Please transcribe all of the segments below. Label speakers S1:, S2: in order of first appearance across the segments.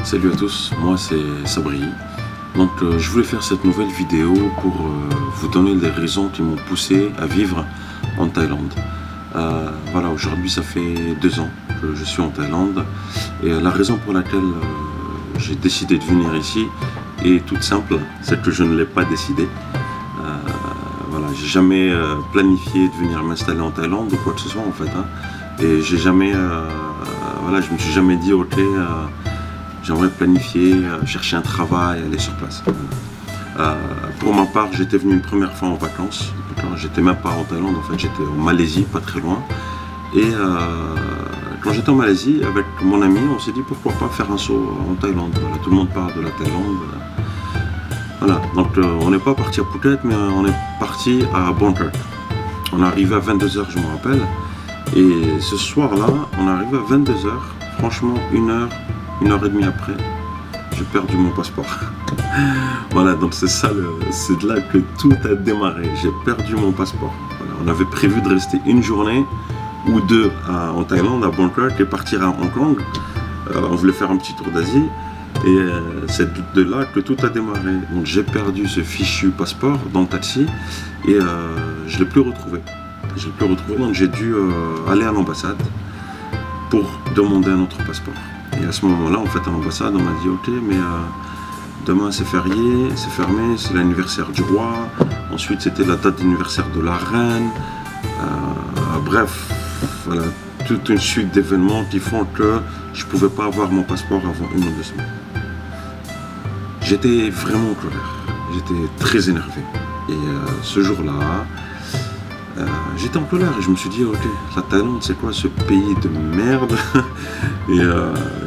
S1: Salut à tous, moi c'est Sabri. Donc je voulais faire cette nouvelle vidéo pour vous donner les raisons qui m'ont poussé à vivre en Thaïlande. Voilà, aujourd'hui ça fait 2 ans que je suis en Thaïlande et la raison pour laquelle j'ai décidé de venir ici est toute simple, c'est que je ne l'ai pas décidé. Voilà, j'ai jamais planifié de venir m'installer en Thaïlande ou quoi que ce soit en fait, hein. Et j'ai jamais, voilà, je me suis jamais dit ok, j'aimerais planifier, chercher un travail, aller sur place. Pour ma part, j'étais venu une première fois en vacances. J'étais même pas en Thaïlande, en fait, j'étais en Malaisie, pas très loin. Et quand j'étais en Malaisie, avec mon ami, on s'est dit pourquoi pas faire un saut en Thaïlande. Voilà, tout le monde parle de la Thaïlande. Voilà, donc on n'est pas parti à Phuket, mais on est parti à Bangkok. On est arrivé à 22 h, je me rappelle. Et ce soir-là, on est arrivé à 22 h. Franchement, 1 heure et demie après, j'ai perdu mon passeport. Voilà, donc c'est de là que tout a démarré. J'ai perdu mon passeport. Voilà, on avait prévu de rester une journée ou deux en Thaïlande, à Bangkok, et partir à Hong Kong. On voulait faire un petit tour d'Asie. Et c'est de là que tout a démarré. Donc j'ai perdu ce fichu passeport dans le taxi et je ne l'ai plus retrouvé. Donc j'ai dû aller à l'ambassade pour demander un autre passeport. Et à ce moment-là, en fait, à l'ambassade, on m'a dit ok, mais demain c'est férié, c'est fermé, c'est l'anniversaire du roi. Ensuite, c'était la date d'anniversaire de la reine. Bref, voilà, toute une suite d'événements qui font que je ne pouvais pas avoir mon passeport avant 1 ou 2 semaines. J'étais vraiment en colère, j'étais très énervé. Et ce jour-là, j'étais en colère et je me suis dit ok, la Thaïlande c'est quoi ce pays de merde. Et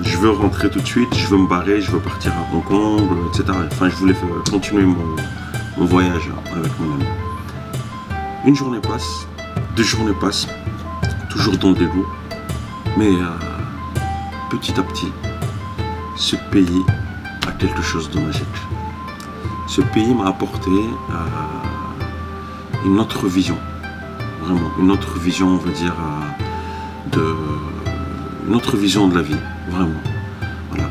S1: je veux rentrer tout de suite, je veux me barrer, je veux partir à Hong Kong, etc. Enfin je voulais continuer mon voyage avec mon ami. Une journée passe, 2 journées passent, toujours dans le dégoût. Mais petit à petit, ce pays a quelque chose de magique. Ce pays m'a apporté une autre vision. Vraiment, une autre vision, on va dire, une autre vision de la vie, vraiment. Voilà.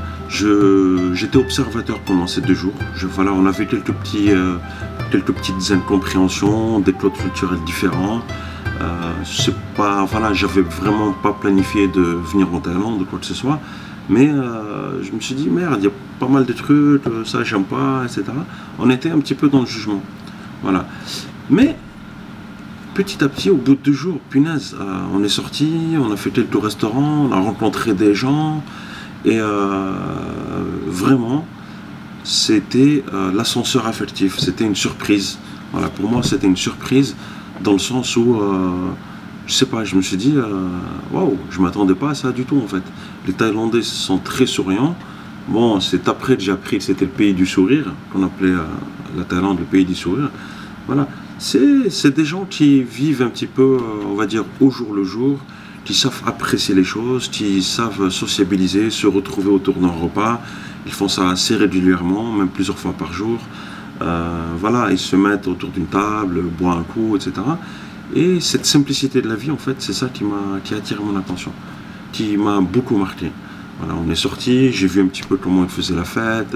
S1: J'étais observateur pendant ces 2 jours. Voilà, on avait quelques petites incompréhensions, des codes culturels différents. Voilà, j'avais vraiment pas planifié de venir en Thaïlande ou quoi que ce soit. Mais je me suis dit, merde, il y a pas mal de trucs, ça j'aime pas, etc. On était un petit peu dans le jugement. Voilà. Mais petit à petit, au bout de 2 jours, punaise, on est sorti, on a fait quelques restaurants, on a rencontré des gens, et vraiment, c'était l'ascenseur affectif, c'était une surprise. Voilà, pour moi, c'était une surprise dans le sens où, je sais pas, je me suis dit, waouh, je m'attendais pas à ça du tout en fait. Les Thaïlandais sont très souriants. Bon, c'est après que j'ai appris que c'était le pays du sourire, qu'on appelait la Thaïlande le pays du sourire. Voilà. C'est des gens qui vivent un petit peu, on va dire, au jour le jour, qui savent apprécier les choses, qui savent sociabiliser, se retrouver autour d'un repas. Ils font ça assez régulièrement, même plusieurs fois par jour. Voilà, ils se mettent autour d'une table, boivent un coup, etc. Et cette simplicité de la vie, en fait, c'est ça qui a attiré mon attention, qui m'a beaucoup marqué. Voilà, on est sorti, j'ai vu un petit peu comment ils faisaient la fête,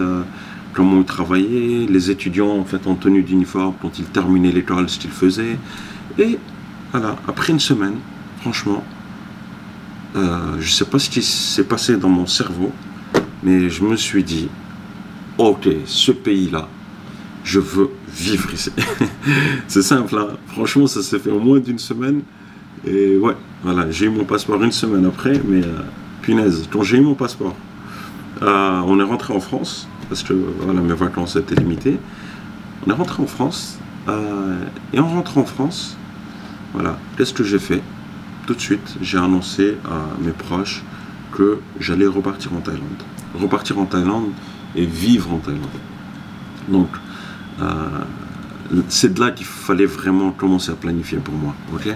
S1: comment ils travaillaient, les étudiants en fait en tenue d'uniforme, quand ils terminaient l'école, ce qu'ils faisaient. Et voilà, après 1 semaine, franchement, je ne sais pas ce qui s'est passé dans mon cerveau, mais je me suis dit, ok, ce pays-là, je veux vivre ici. C'est simple, hein. Franchement, ça s'est fait en moins d'1 semaine. Et ouais, voilà, j'ai eu mon passeport 1 semaine après, mais punaise, quand j'ai eu mon passeport, on est rentré en France, parce que voilà, mes vacances étaient limitées. On est rentré en France, et en rentrant en France, voilà, qu'est-ce que j'ai fait? Tout de suite, j'ai annoncé à mes proches que j'allais repartir en Thaïlande. Repartir en Thaïlande et vivre en Thaïlande. Donc, c'est de là qu'il fallait vraiment commencer à planifier pour moi. Okay,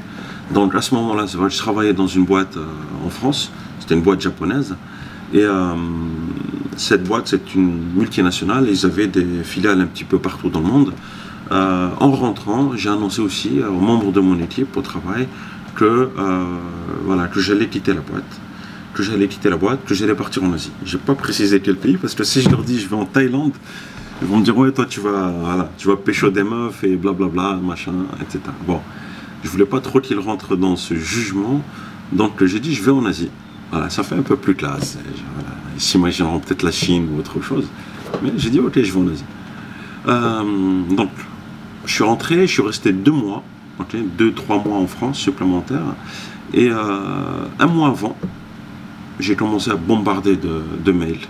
S1: donc à ce moment-là, c'est vrai, je travaillais dans une boîte en France, c'était une boîte japonaise, et cette boîte, c'est une multinationale, ils avaient des filiales un petit peu partout dans le monde. En rentrant, j'ai annoncé aussi aux membres de mon équipe au travail que, voilà, que j'allais quitter la boîte, que j'allais quitter la boîte, que j'allais partir en Asie. J'ai pas précisé quel pays, parce que si je leur dis je vais en Thaïlande, ils vont me dire ouais, toi tu vas, voilà, tu vas pécho des meufs et blablabla, machin, etc. Bon, je voulais pas trop qu'ils rentrent dans ce jugement, donc j'ai dit je vais en Asie. Voilà, ça fait un peu plus classe. Voilà, ils s'imagineront peut-être la Chine ou autre chose, mais j'ai dit ok, je vais en Asie. Donc, je suis rentré, je suis resté 2 mois, okay, 2-3 mois en France supplémentaires, et un mois avant, j'ai commencé à bombarder de mails.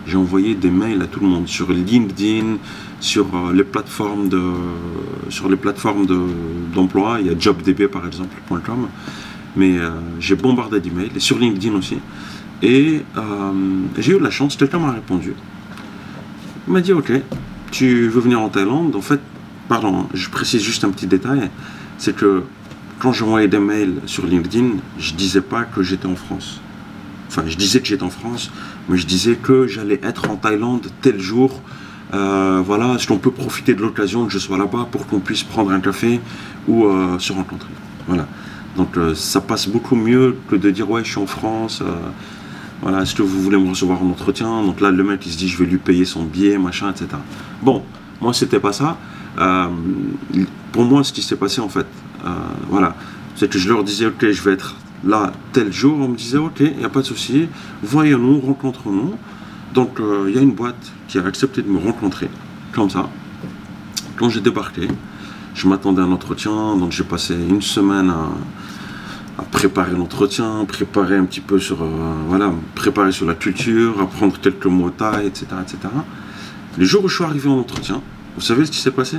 S1: J'ai envoyé des mails à tout le monde sur LinkedIn, sur les plateformes d'emploi. Il y a JobDB par exemple, .com. Mais j'ai bombardé d'emails, et sur LinkedIn aussi. Et j'ai eu de la chance, quelqu'un m'a répondu. Il m'a dit ok, tu veux venir en Thaïlande? En fait, pardon, je précise juste un petit détail, c'est que quand j'envoyais des mails sur LinkedIn, je disais pas que j'étais en France. Enfin, je disais que j'étais en France, mais je disais que j'allais être en Thaïlande tel jour. Voilà, est-ce qu'on peut profiter de l'occasion que je sois là-bas pour qu'on puisse prendre un café ou se rencontrer. Voilà. Donc ça passe beaucoup mieux que de dire ouais, je suis en France. Voilà, est-ce que vous voulez me recevoir en entretien? Donc là, le mec il se dit je vais lui payer son billet, machin, etc. Bon, moi c'était pas ça. Pour moi, ce qui s'est passé en fait, voilà, c'est que je leur disais ok, je vais être là tel jour. On me disait ok, il n'y a pas de souci, voyons-nous, rencontrons-nous. Donc il y a une boîte qui a accepté de me rencontrer, comme ça. Quand j'ai débarqué, je m'attendais à un entretien, donc j'ai passé une semaine à préparer l'entretien, préparer un petit peu sur, voilà, préparer sur la culture, apprendre quelques mots thaï, etc., etc. Le jour où je suis arrivé en entretien, vous savez ce qui s'est passé?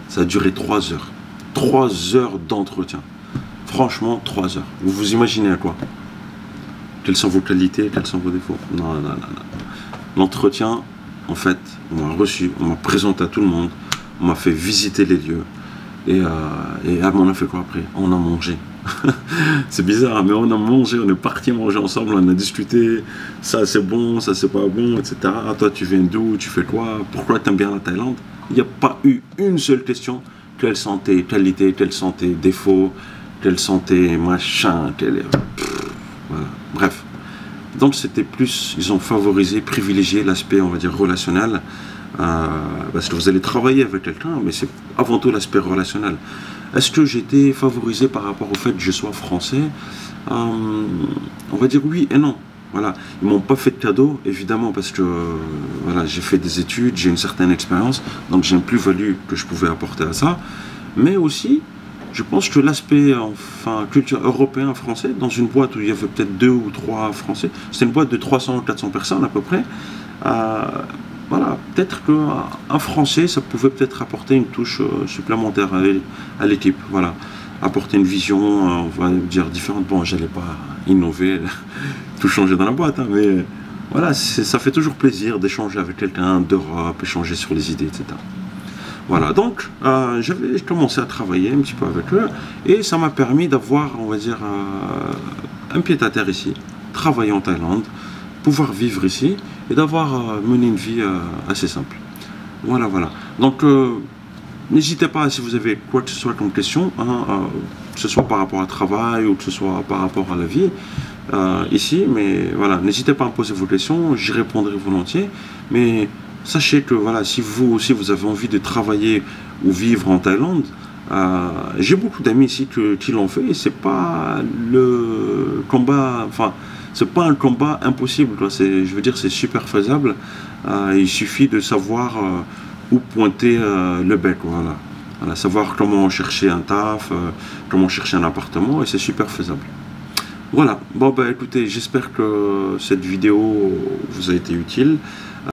S1: Ça a duré 3 heures. 3 heures d'entretien. Franchement, 3 heures. Vous vous imaginez à quoi? Quelles sont vos qualités, quels sont vos défauts? Non, non, non, non. L'entretien, en fait, on m'a reçu, on m'a présenté à tout le monde, on m'a fait visiter les lieux. Et on a fait quoi après? On a mangé. C'est bizarre, mais on a mangé, on est parti manger ensemble, on a discuté, ça c'est bon, ça c'est pas bon, etc. Ah, toi tu viens d'où, tu fais quoi, pourquoi tu aimes bien la Thaïlande? Il n'y a pas eu une seule question. Quelle santé, qualité, quelle santé, défaut, quelle santé, machin, voilà. Bref. Donc c'était plus, ils ont favorisé, privilégié l'aspect, on va dire, relationnel. Parce que vous allez travailler avec quelqu'un, mais c'est avant tout l'aspect relationnel. Est-ce que j'étais favorisé par rapport au fait que je sois français? On va dire oui et non. Voilà. Ils m'ont pas fait de cadeau, évidemment, parce que voilà, j'ai fait des études, j'ai une certaine expérience, donc j'ai une plus-value que je pouvais apporter à ça. Mais aussi, je pense que l'aspect, enfin, culture européen français, dans une boîte où il y avait peut-être 2 ou 3 Français, c'était une boîte de 300 ou 400 personnes à peu près. Voilà, peut-être qu'un Français, ça pouvait peut-être apporter une touche supplémentaire à l'équipe, voilà. Apporter une vision, on va dire, différente. Bon, j'allais pas innover, tout changer dans la boîte, hein, mais voilà, ça fait toujours plaisir d'échanger avec quelqu'un d'Europe, échanger sur les idées, etc. Voilà, donc j'avais commencé à travailler un petit peu avec eux, et ça m'a permis d'avoir, on va dire, un pied-à-terre ici, travailler en Thaïlande, pouvoir vivre ici et d'avoir mené une vie assez simple. Voilà, voilà. Donc, n'hésitez pas, si vous avez quoi que ce soit comme question, hein, que ce soit par rapport au travail ou que ce soit par rapport à la vie, ici, mais voilà, n'hésitez pas à me poser vos questions, j'y répondrai volontiers, mais sachez que voilà, si vous aussi vous avez envie de travailler ou vivre en Thaïlande, j'ai beaucoup d'amis ici qui l'ont fait, et c'est pas le combat, enfin, c'est pas un combat impossible, quoi. Je veux dire, c'est super faisable. Il suffit de savoir où pointer le bec, voilà. Voilà, savoir comment chercher un taf, comment chercher un appartement, et c'est super faisable. Voilà. Bon, bah écoutez, j'espère que cette vidéo vous a été utile.